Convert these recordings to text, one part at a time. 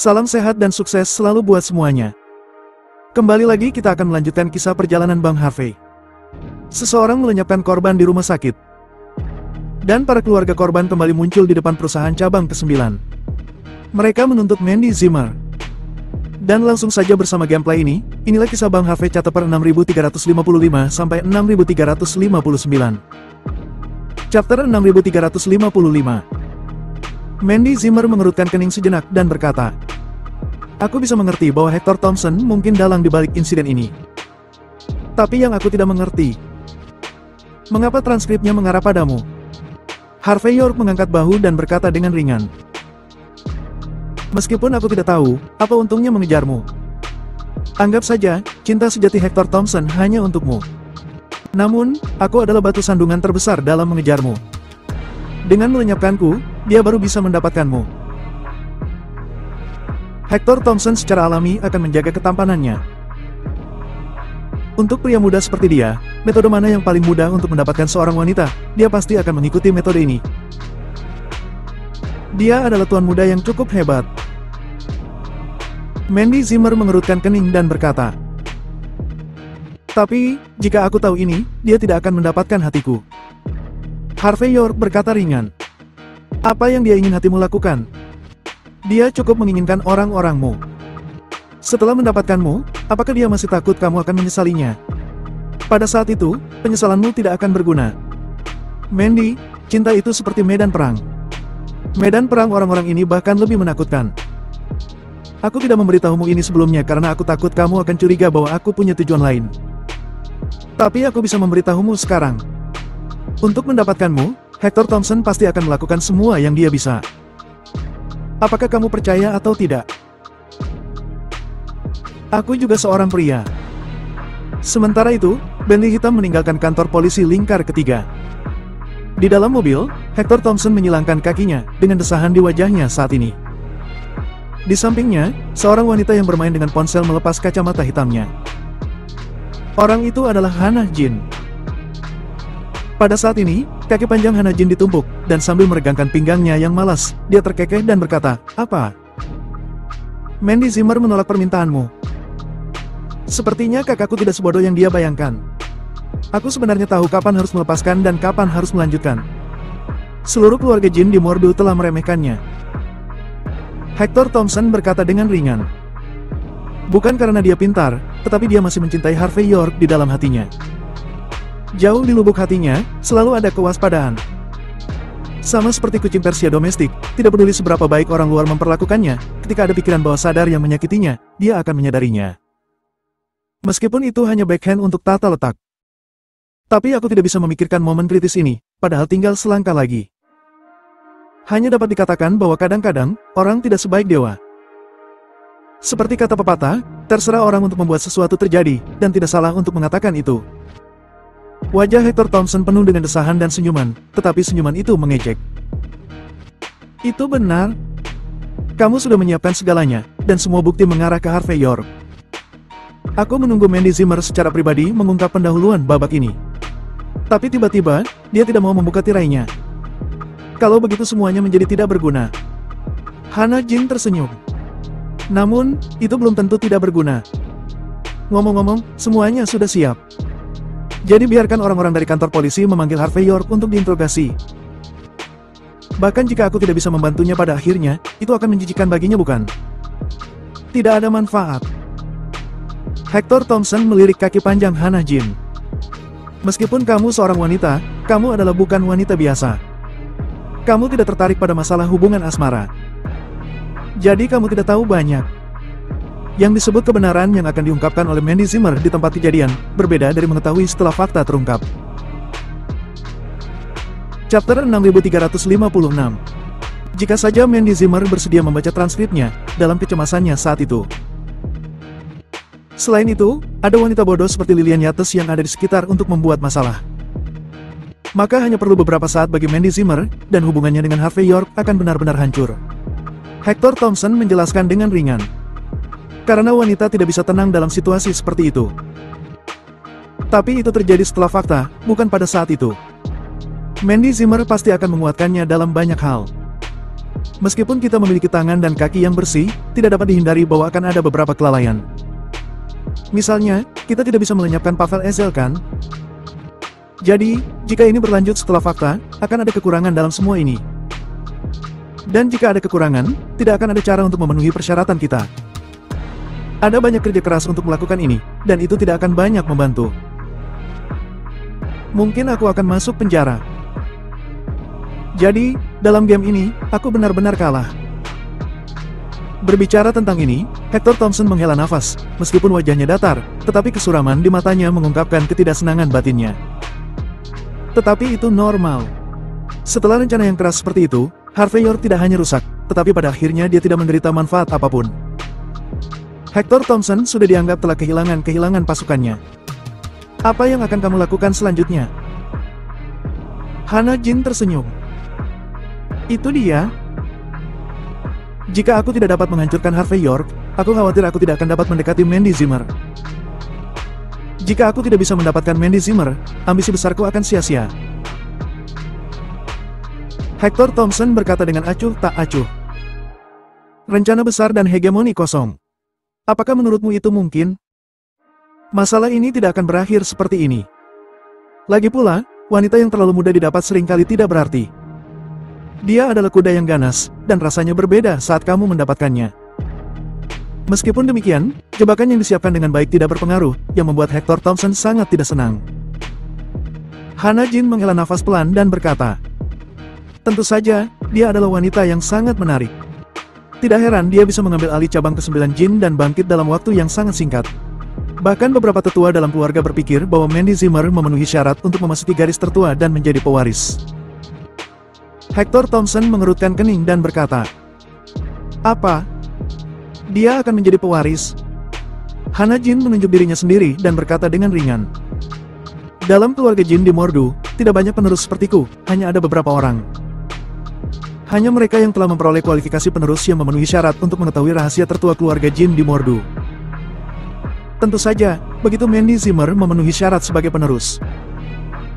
Salam sehat dan sukses selalu buat semuanya. Kembali lagi kita akan melanjutkan kisah perjalanan Bang Harvey. Seseorang melenyapkan korban di rumah sakit. Dan para keluarga korban kembali muncul di depan perusahaan cabang ke-9. Mereka menuntut Mandy Zimmer. Dan langsung saja bersama gameplay ini, inilah kisah Bang Harvey chapter 6355 sampai 6359. Chapter 6355. Mandy Zimmer mengerutkan kening sejenak dan berkata, "Aku bisa mengerti bahwa Hector Thompson mungkin dalang di balik insiden ini. Tapi yang aku tidak mengerti, mengapa transkripnya mengarah padamu?" Harvey York mengangkat bahu dan berkata dengan ringan, "Meskipun aku tidak tahu, apa untungnya mengejarmu? Anggap saja, cinta sejati Hector Thompson hanya untukmu. Namun, aku adalah batu sandungan terbesar dalam mengejarmu. Dengan melenyapkanku, dia baru bisa mendapatkanmu." Hector Thompson secara alami akan menjaga ketampanannya. Untuk pria muda seperti dia, metode mana yang paling mudah untuk mendapatkan seorang wanita, dia pasti akan mengikuti metode ini. Dia adalah tuan muda yang cukup hebat. Mandy Zimmer mengerutkan kening dan berkata, "Tapi, jika aku tahu ini, dia tidak akan mendapatkan hatiku." Harvey York berkata ringan, "Apa yang dia ingin hatimu lakukan? Dia cukup menginginkan orang-orangmu. Setelah mendapatkanmu, apakah dia masih takut kamu akan menyesalinya? Pada saat itu, penyesalanmu tidak akan berguna. Mandy, cinta itu seperti medan perang. Medan perang orang-orang ini bahkan lebih menakutkan. Aku tidak memberitahumu ini sebelumnya karena aku takut kamu akan curiga bahwa aku punya tujuan lain. Tapi aku bisa memberitahumu sekarang. Untuk mendapatkanmu, Hector Thompson pasti akan melakukan semua yang dia bisa. Apakah kamu percaya atau tidak? Aku juga seorang pria." Sementara itu, Bentley hitam meninggalkan kantor polisi lingkar ketiga. Di dalam mobil, Hector Thompson menyilangkan kakinya, dengan desahan di wajahnya saat ini. Di sampingnya, seorang wanita yang bermain dengan ponsel melepas kacamata hitamnya. Orang itu adalah Hannah Jin. Pada saat ini, kaki panjang Hannah Jin ditumpuk, dan sambil meregangkan pinggangnya yang malas, dia terkekeh dan berkata, "Apa? Mandy Zimmer menolak permintaanmu. Sepertinya kakakku tidak sebodoh yang dia bayangkan. Aku sebenarnya tahu kapan harus melepaskan dan kapan harus melanjutkan. Seluruh keluarga Jin di Mordu telah meremehkannya." Hector Thompson berkata dengan ringan. Bukan karena dia pintar, tetapi dia masih mencintai Harvey York di dalam hatinya. Jauh di lubuk hatinya, selalu ada kewaspadaan. Sama seperti kucing Persia domestik, tidak peduli seberapa baik orang luar memperlakukannya, ketika ada pikiran bawah sadar yang menyakitinya, dia akan menyadarinya. Meskipun itu hanya backhand untuk tata letak. Tapi aku tidak bisa memikirkan momen kritis ini, padahal tinggal selangkah lagi. Hanya dapat dikatakan bahwa kadang-kadang, orang tidak sebaik dewa. Seperti kata pepatah, terserah orang untuk membuat sesuatu terjadi, dan tidak salah untuk mengatakan itu. Wajah Hector Thompson penuh dengan desahan dan senyuman, tetapi senyuman itu mengejek. "Itu benar. Kamu sudah menyiapkan segalanya, dan semua bukti mengarah ke Harvey York. Aku menunggu Mandy Zimmer secara pribadi mengungkap pendahuluan babak ini. Tapi tiba-tiba, dia tidak mau membuka tirainya. Kalau begitu semuanya menjadi tidak berguna." Hannah Jin tersenyum. "Namun, itu belum tentu tidak berguna. Ngomong-ngomong, semuanya sudah siap. Jadi biarkan orang-orang dari kantor polisi memanggil Harvey York untuk diinterogasi. Bahkan jika aku tidak bisa membantunya pada akhirnya, itu akan menjijikan baginya bukan? Tidak ada manfaat." Hector Thompson melirik kaki panjang Hannah Jin. "Meskipun kamu seorang wanita, kamu adalah bukan wanita biasa. Kamu tidak tertarik pada masalah hubungan asmara. Jadi kamu tidak tahu banyak. Yang disebut kebenaran yang akan diungkapkan oleh Mandy Zimmer di tempat kejadian, berbeda dari mengetahui setelah fakta terungkap." Chapter 6356. Jika saja Mandy Zimmer bersedia membaca transkripnya, dalam kecemasannya saat itu. Selain itu, ada wanita bodoh seperti Lillian Yates yang ada di sekitar untuk membuat masalah. Maka hanya perlu beberapa saat bagi Mandy Zimmer, dan hubungannya dengan Harvey York akan benar-benar hancur. Hector Thompson menjelaskan dengan ringan. Karena wanita tidak bisa tenang dalam situasi seperti itu. Tapi itu terjadi setelah fakta, bukan pada saat itu. Mandy Zimmer pasti akan menguatkannya dalam banyak hal. Meskipun kita memiliki tangan dan kaki yang bersih, tidak dapat dihindari bahwa akan ada beberapa kelalaian. Misalnya, kita tidak bisa melenyapkan Pavel Ezel kan? Jadi, jika ini berlanjut setelah fakta, akan ada kekurangan dalam semua ini. Dan jika ada kekurangan, tidak akan ada cara untuk memenuhi persyaratan kita. Ada banyak kerja keras untuk melakukan ini, dan itu tidak akan banyak membantu. Mungkin aku akan masuk penjara. Jadi, dalam game ini, aku benar-benar kalah. Berbicara tentang ini, Hector Thompson menghela nafas, meskipun wajahnya datar, tetapi kesuraman di matanya mengungkapkan ketidaksenangan batinnya. Tetapi itu normal. Setelah rencana yang keras seperti itu, Harvey York tidak hanya rusak, tetapi pada akhirnya dia tidak menderita manfaat apapun. Hector Thompson sudah dianggap telah kehilangan pasukannya. Apa yang akan kamu lakukan selanjutnya? Hana Jin tersenyum. Itu dia. Jika aku tidak dapat menghancurkan Harvey York, aku khawatir aku tidak akan dapat mendekati Mandy Zimmer. Jika aku tidak bisa mendapatkan Mandy Zimmer, ambisi besarku akan sia-sia. Hector Thompson berkata dengan acuh tak acuh. Rencana besar dan hegemoni kosong. Apakah menurutmu itu mungkin? Masalah ini tidak akan berakhir seperti ini. Lagi pula, wanita yang terlalu mudah didapat seringkali tidak berarti. Dia adalah kuda yang ganas, dan rasanya berbeda saat kamu mendapatkannya. Meskipun demikian, jebakan yang disiapkan dengan baik tidak berpengaruh, yang membuat Hector Thompson sangat tidak senang. Hana Jin menghela nafas pelan dan berkata, tentu saja, dia adalah wanita yang sangat menarik. Tidak heran dia bisa mengambil alih cabang ke-9 Jin dan bangkit dalam waktu yang sangat singkat. Bahkan beberapa tetua dalam keluarga berpikir bahwa Mandy Zimmer memenuhi syarat untuk memasuki garis tertua dan menjadi pewaris. Hector Thompson mengerutkan kening dan berkata, apa? Dia akan menjadi pewaris? Hana Jin menunjuk dirinya sendiri dan berkata dengan ringan. Dalam keluarga Jin di Mordu, tidak banyak penerus sepertiku, hanya ada beberapa orang. Hanya mereka yang telah memperoleh kualifikasi penerus yang memenuhi syarat untuk mengetahui rahasia tertua keluarga Jin di Mordu. Tentu saja, begitu Mandy Zimmer memenuhi syarat sebagai penerus.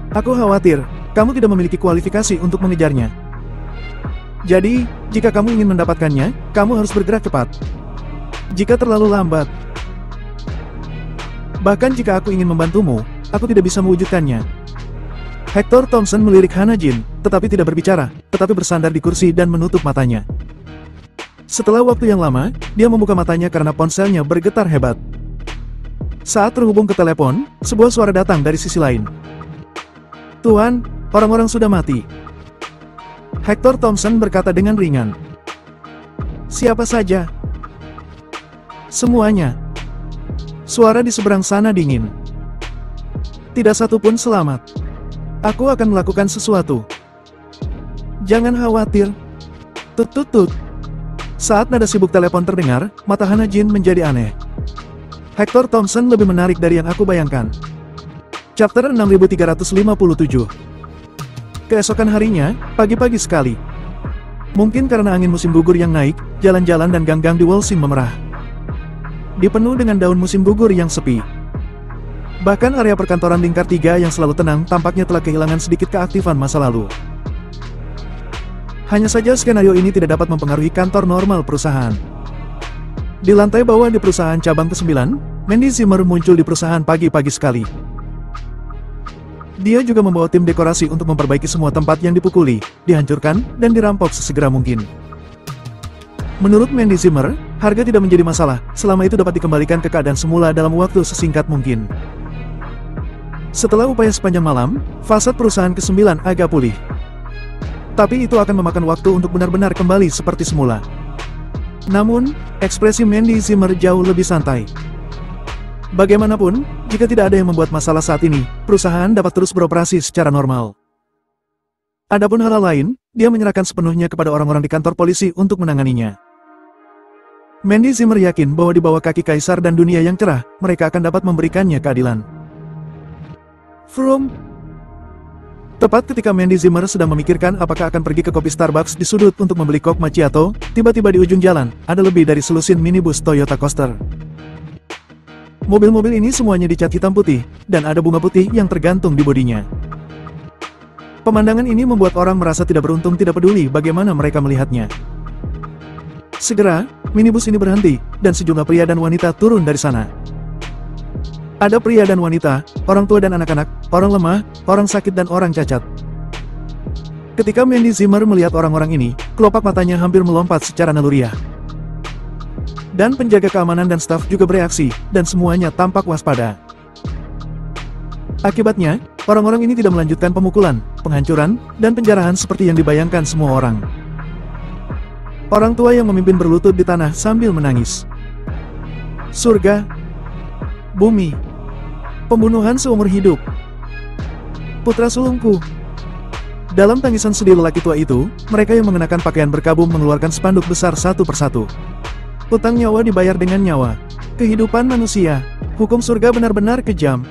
Aku khawatir, kamu tidak memiliki kualifikasi untuk mengejarnya. Jadi, jika kamu ingin mendapatkannya, kamu harus bergerak cepat. Jika terlalu lambat, bahkan jika aku ingin membantumu, aku tidak bisa mewujudkannya. Hector Thompson melirik Hana Jin, tetapi tidak berbicara, tetapi bersandar di kursi dan menutup matanya. Setelah waktu yang lama, dia membuka matanya karena ponselnya bergetar hebat. Saat terhubung ke telepon, sebuah suara datang dari sisi lain. Tuhan, orang-orang sudah mati. Hector Thompson berkata dengan ringan. Siapa saja? Semuanya. Suara di seberang sana dingin. Tidak satu pun selamat. Aku akan melakukan sesuatu. Jangan khawatir. Tut-tut-tut. Saat nada sibuk telepon terdengar, mata Hana Jin menjadi aneh. Hector Thompson lebih menarik dari yang aku bayangkan. Chapter 6357. Keesokan harinya, pagi-pagi sekali. Mungkin karena angin musim gugur yang naik, jalan-jalan dan gang-gang di Wolsim memerah. Dipenuhi dengan daun musim gugur yang sepi. Bahkan area perkantoran lingkar 3 yang selalu tenang tampaknya telah kehilangan sedikit keaktifan masa lalu. Hanya saja skenario ini tidak dapat mempengaruhi kantor normal perusahaan. Di lantai bawah di perusahaan cabang ke-9, Mandy Zimmer muncul di perusahaan pagi-pagi sekali. Dia juga membawa tim dekorasi untuk memperbaiki semua tempat yang dipukuli, dihancurkan, dan dirampok sesegera mungkin. Menurut Mandy Zimmer, harga tidak menjadi masalah, selama itu dapat dikembalikan ke keadaan semula dalam waktu sesingkat mungkin. Setelah upaya sepanjang malam, fasad perusahaan ke-9 agak pulih. Tapi itu akan memakan waktu untuk benar-benar kembali seperti semula. Namun, ekspresi Mandy Zimmer jauh lebih santai. Bagaimanapun, jika tidak ada yang membuat masalah saat ini, perusahaan dapat terus beroperasi secara normal. Adapun hal lain, dia menyerahkan sepenuhnya kepada orang-orang di kantor polisi untuk menanganinya. Mandy Zimmer yakin bahwa di bawah kaki Kaisar dan dunia yang cerah, mereka akan dapat memberikannya keadilan. From tepat ketika Mandy Zimmer sedang memikirkan apakah akan pergi ke kopi Starbucks di sudut untuk membeli kok macchiato, tiba-tiba di ujung jalan, ada lebih dari selusin minibus Toyota Coaster. Mobil-mobil ini semuanya dicat hitam putih, dan ada bunga putih yang tergantung di bodinya. Pemandangan ini membuat orang merasa tidak beruntung tidak peduli bagaimana mereka melihatnya. Segera, minibus ini berhenti, dan sejumlah pria dan wanita turun dari sana. Ada pria dan wanita, orang tua dan anak-anak, orang lemah, orang sakit dan orang cacat. Ketika Mandy Zimmer melihat orang-orang ini, kelopak matanya hampir melompat secara naluriah. Dan penjaga keamanan dan staf juga bereaksi, dan semuanya tampak waspada. Akibatnya, orang-orang ini tidak melanjutkan pemukulan, penghancuran, dan penjarahan seperti yang dibayangkan semua orang. Orang tua yang memimpin berlutut di tanah sambil menangis. Surga, bumi, pembunuhan seumur hidup, putra sulungku. Dalam tangisan sedih lelaki tua itu, mereka yang mengenakan pakaian berkabung mengeluarkan spanduk besar satu persatu. Utang nyawa dibayar dengan nyawa. Kehidupan manusia, hukum surga benar-benar kejam.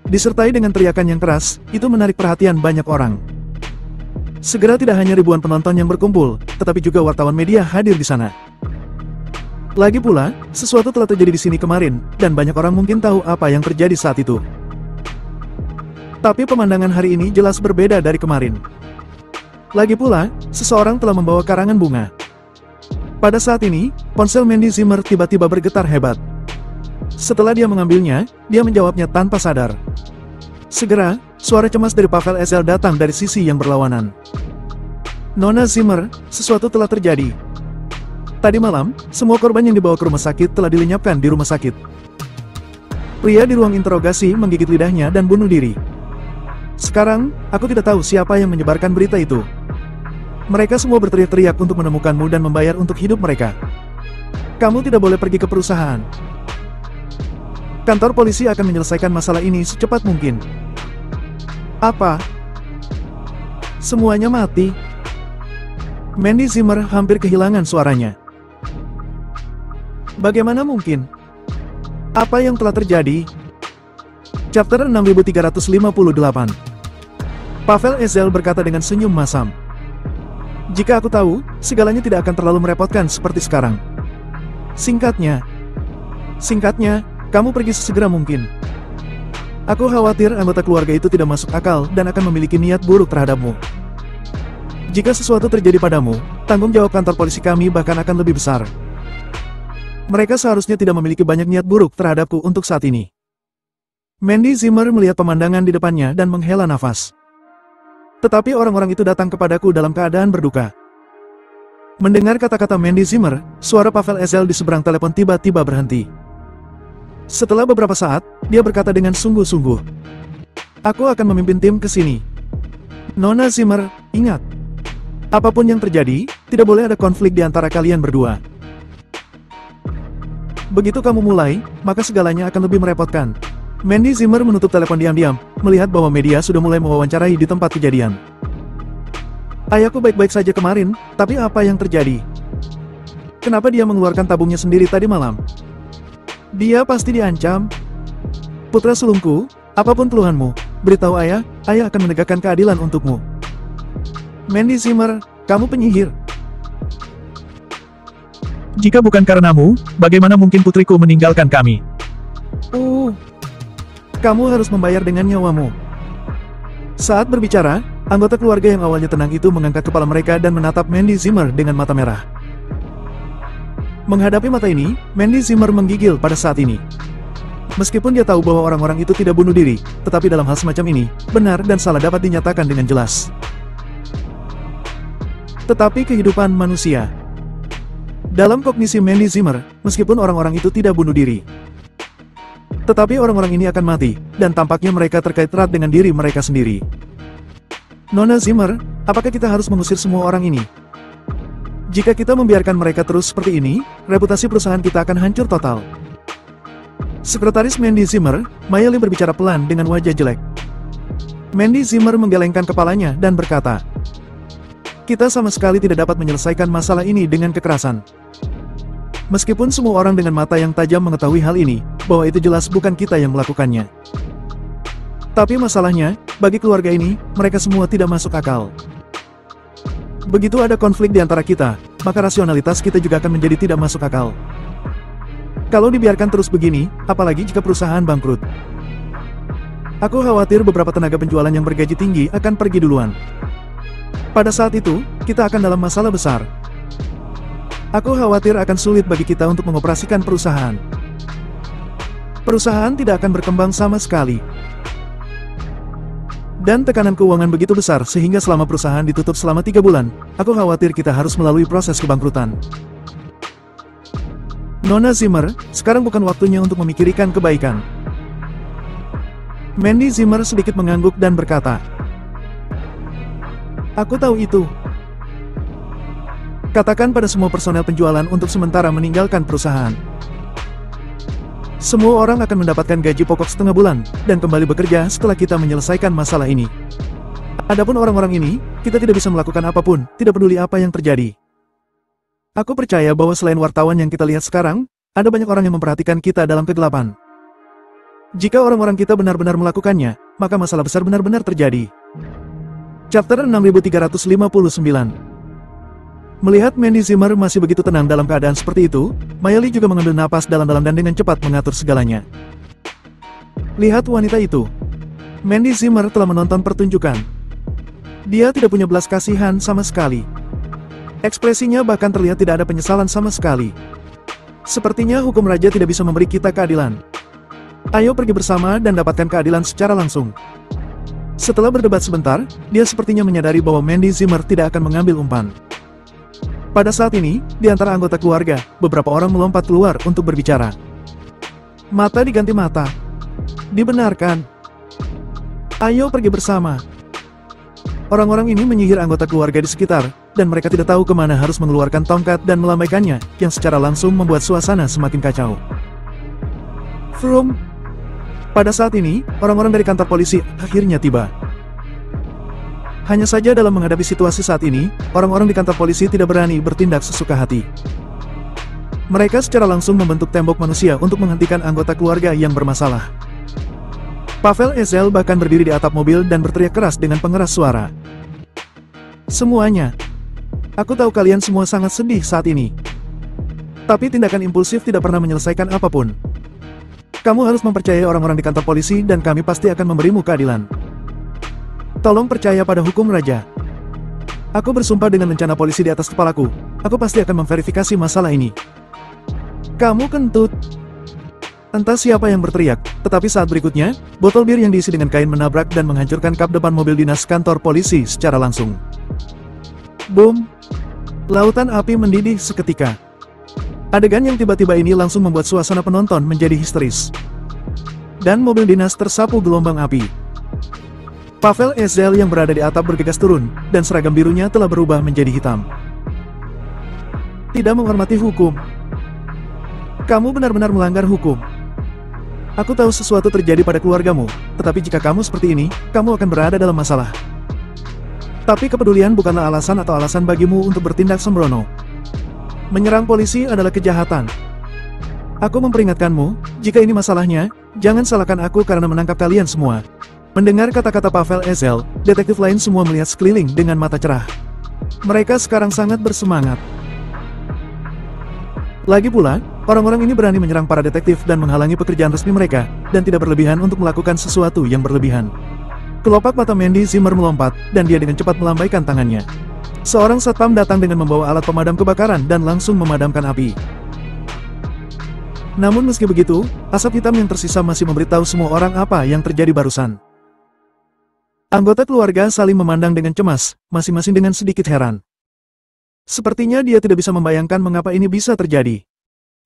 Disertai dengan teriakan yang keras, itu menarik perhatian banyak orang. Segera tidak hanya ribuan penonton yang berkumpul, tetapi juga wartawan media hadir di sana. Lagi pula, sesuatu telah terjadi di sini kemarin, dan banyak orang mungkin tahu apa yang terjadi saat itu. Tapi pemandangan hari ini jelas berbeda dari kemarin. Lagi pula, seseorang telah membawa karangan bunga. Pada saat ini, ponsel Mandy Zimmer tiba-tiba bergetar hebat. Setelah dia mengambilnya, dia menjawabnya tanpa sadar. Segera, suara cemas dari Pavel Ezel datang dari sisi yang berlawanan. Nona Zimmer, sesuatu telah terjadi. Tadi malam, semua korban yang dibawa ke rumah sakit telah dilenyapkan di rumah sakit. Pria di ruang interogasi menggigit lidahnya dan bunuh diri. Sekarang, aku tidak tahu siapa yang menyebarkan berita itu. Mereka semua berteriak-teriak untuk menemukanmu dan membayar untuk hidup mereka. Kamu tidak boleh pergi ke perusahaan. Kantor polisi akan menyelesaikan masalah ini secepat mungkin. Apa? Semuanya mati. Mandy Zimmer hampir kehilangan suaranya. Bagaimana mungkin? Apa yang telah terjadi? Chapter 6358. Pavel Ezel berkata dengan senyum masam. Jika aku tahu, segalanya tidak akan terlalu merepotkan seperti sekarang. Singkatnya, kamu pergi sesegera mungkin. Aku khawatir anggota keluarga itu tidak masuk akal dan akan memiliki niat buruk terhadapmu. Jika sesuatu terjadi padamu, tanggung jawab kantor polisi kami bahkan akan lebih besar. Mereka seharusnya tidak memiliki banyak niat buruk terhadapku untuk saat ini. Mandy Zimmer melihat pemandangan di depannya dan menghela nafas. Tetapi orang-orang itu datang kepadaku dalam keadaan berduka. Mendengar kata-kata Mandy Zimmer, suara Pavel Ezel di seberang telepon tiba-tiba berhenti. Setelah beberapa saat, dia berkata dengan sungguh-sungguh. Aku akan memimpin tim ke sini. Nona Zimmer, ingat. Apapun yang terjadi, tidak boleh ada konflik di antara kalian berdua. Begitu kamu mulai, maka segalanya akan lebih merepotkan. Mandy Zimmer menutup telepon diam-diam, melihat bahwa media sudah mulai mewawancarai di tempat kejadian. Ayahku baik-baik saja kemarin, tapi apa yang terjadi? Kenapa dia mengeluarkan tabungnya sendiri tadi malam? Dia pasti diancam. Putra sulungku, apapun keluhanmu, beritahu ayah akan menegakkan keadilan untukmu. Mandy Zimmer, kamu penyihir. Jika bukan karenamu, bagaimana mungkin putriku meninggalkan kami? Kamu harus membayar dengan nyawamu. Saat berbicara, anggota keluarga yang awalnya tenang itu mengangkat kepala mereka dan menatap Mandy Zimmer dengan mata merah. Menghadapi mata ini, Mandy Zimmer menggigil pada saat ini. Meskipun dia tahu bahwa orang-orang itu tidak bunuh diri, tetapi dalam hal semacam ini, benar dan salah dapat dinyatakan dengan jelas. Tetapi kehidupan manusia. Dalam kognisi Mandy Zimmer, meskipun orang-orang itu tidak bunuh diri, tetapi orang-orang ini akan mati, dan tampaknya mereka terkait erat dengan diri mereka sendiri. Nona Zimmer, apakah kita harus mengusir semua orang ini? Jika kita membiarkan mereka terus seperti ini, reputasi perusahaan kita akan hancur total. Sekretaris Mandy Zimmer, Mayeli berbicara pelan dengan wajah jelek. Mandy Zimmer menggelengkan kepalanya dan berkata, kita sama sekali tidak dapat menyelesaikan masalah ini dengan kekerasan. Meskipun semua orang dengan mata yang tajam mengetahui hal ini, bahwa itu jelas bukan kita yang melakukannya. Tapi masalahnya, bagi keluarga ini, mereka semua tidak masuk akal. Begitu ada konflik di antara kita, maka rasionalitas kita juga akan menjadi tidak masuk akal. Kalau dibiarkan terus begini, apalagi jika perusahaan bangkrut. Aku khawatir beberapa tenaga penjualan yang bergaji tinggi akan pergi duluan. Pada saat itu, kita akan dalam masalah besar. Aku khawatir akan sulit bagi kita untuk mengoperasikan perusahaan. Perusahaan tidak akan berkembang sama sekali. Dan tekanan keuangan begitu besar sehingga selama perusahaan ditutup selama 3 bulan, aku khawatir kita harus melalui proses kebangkrutan. Nona Zimmer, sekarang bukan waktunya untuk memikirkan kebaikan. Mandy Zimmer sedikit mengangguk dan berkata, "Aku tahu itu. Katakan pada semua personel penjualan untuk sementara meninggalkan perusahaan. Semua orang akan mendapatkan gaji pokok setengah bulan, dan kembali bekerja setelah kita menyelesaikan masalah ini. Adapun orang-orang ini, kita tidak bisa melakukan apapun, tidak peduli apa yang terjadi. Aku percaya bahwa selain wartawan yang kita lihat sekarang, ada banyak orang yang memperhatikan kita dalam kegelapan. Jika orang-orang kita benar-benar melakukannya, maka masalah besar benar-benar terjadi." Chapter 6359. Melihat Mandy Zimmer masih begitu tenang dalam keadaan seperti itu, Mayali juga mengambil napas dalam-dalam dan dengan cepat mengatur segalanya. Lihat wanita itu. Mandy Zimmer telah menonton pertunjukan. Dia tidak punya belas kasihan sama sekali. Ekspresinya bahkan terlihat tidak ada penyesalan sama sekali. Sepertinya hukum raja tidak bisa memberi kita keadilan. Ayo pergi bersama dan dapatkan keadilan secara langsung. Setelah berdebat sebentar, dia sepertinya menyadari bahwa Mandy Zimmer tidak akan mengambil umpan. Pada saat ini, di antara anggota keluarga, beberapa orang melompat keluar untuk berbicara. Mata diganti mata. Dibenarkan. Ayo pergi bersama. Orang-orang ini menyihir anggota keluarga di sekitar, dan mereka tidak tahu kemana harus mengeluarkan tongkat dan melambaikannya, yang secara langsung membuat suasana semakin kacau. Vroom. Pada saat ini, orang-orang dari kantor polisi akhirnya tiba. Hanya saja dalam menghadapi situasi saat ini, orang-orang di kantor polisi tidak berani bertindak sesuka hati. Mereka secara langsung membentuk tembok manusia untuk menghentikan anggota keluarga yang bermasalah. Pavel Ezel bahkan berdiri di atap mobil dan berteriak keras dengan pengeras suara. Semuanya. Aku tahu kalian semua sangat sedih saat ini. Tapi tindakan impulsif tidak pernah menyelesaikan apapun. Kamu harus mempercayai orang-orang di kantor polisi dan kami pasti akan memberimu keadilan. Tolong percaya pada hukum raja. Aku bersumpah dengan rencana polisi di atas kepalaku, aku pasti akan memverifikasi masalah ini. Kamu kentut. Entah siapa yang berteriak, tetapi saat berikutnya, botol bir yang diisi dengan kain menabrak dan menghancurkan kap depan mobil dinas kantor polisi secara langsung. Boom! Lautan api mendidih seketika. Adegan yang tiba-tiba ini langsung membuat suasana penonton menjadi histeris. Dan mobil dinas tersapu gelombang api. Pavel Ezel yang berada di atap bergegas turun, dan seragam birunya telah berubah menjadi hitam. Tidak menghormati hukum. Kamu benar-benar melanggar hukum. Aku tahu sesuatu terjadi pada keluargamu, tetapi jika kamu seperti ini, kamu akan berada dalam masalah. Tapi kepedulian bukanlah alasan atau alasan bagimu untuk bertindak sembrono. Menyerang polisi adalah kejahatan. Aku memperingatkanmu, jika ini masalahnya, jangan salahkan aku karena menangkap kalian semua. Mendengar kata-kata Pavel Ezel, detektif lain semua melihat sekeliling dengan mata cerah. Mereka sekarang sangat bersemangat. Lagi pula, orang-orang ini berani menyerang para detektif dan menghalangi pekerjaan resmi mereka, dan tidak berlebihan untuk melakukan sesuatu yang berlebihan. Kelopak mata Mandy Zimmer melompat, dan dia dengan cepat melambaikan tangannya. Seorang satpam datang dengan membawa alat pemadam kebakaran dan langsung memadamkan api. Namun meski begitu, asap hitam yang tersisa masih memberitahu semua orang apa yang terjadi barusan. Anggota keluarga saling memandang dengan cemas, masing-masing dengan sedikit heran. Sepertinya dia tidak bisa membayangkan mengapa ini bisa terjadi.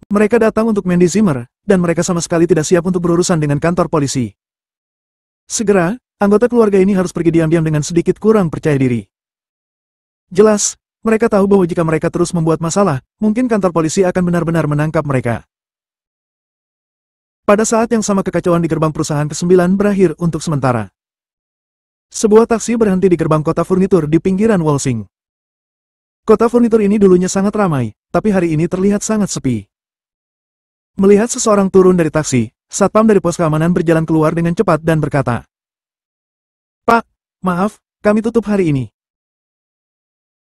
Mereka datang untuk Mandy Zimmer, dan mereka sama sekali tidak siap untuk berurusan dengan kantor polisi. Segera, anggota keluarga ini harus pergi diam-diam dengan sedikit kurang percaya diri. Jelas, mereka tahu bahwa jika mereka terus membuat masalah, mungkin kantor polisi akan benar-benar menangkap mereka. Pada saat yang sama kekacauan di gerbang perusahaan ke-9 berakhir untuk sementara. Sebuah taksi berhenti di gerbang kota furnitur di pinggiran Wolsing. Kota furnitur ini dulunya sangat ramai, tapi hari ini terlihat sangat sepi. Melihat seseorang turun dari taksi, satpam dari pos keamanan berjalan keluar dengan cepat dan berkata, "Pak, maaf, kami tutup hari ini."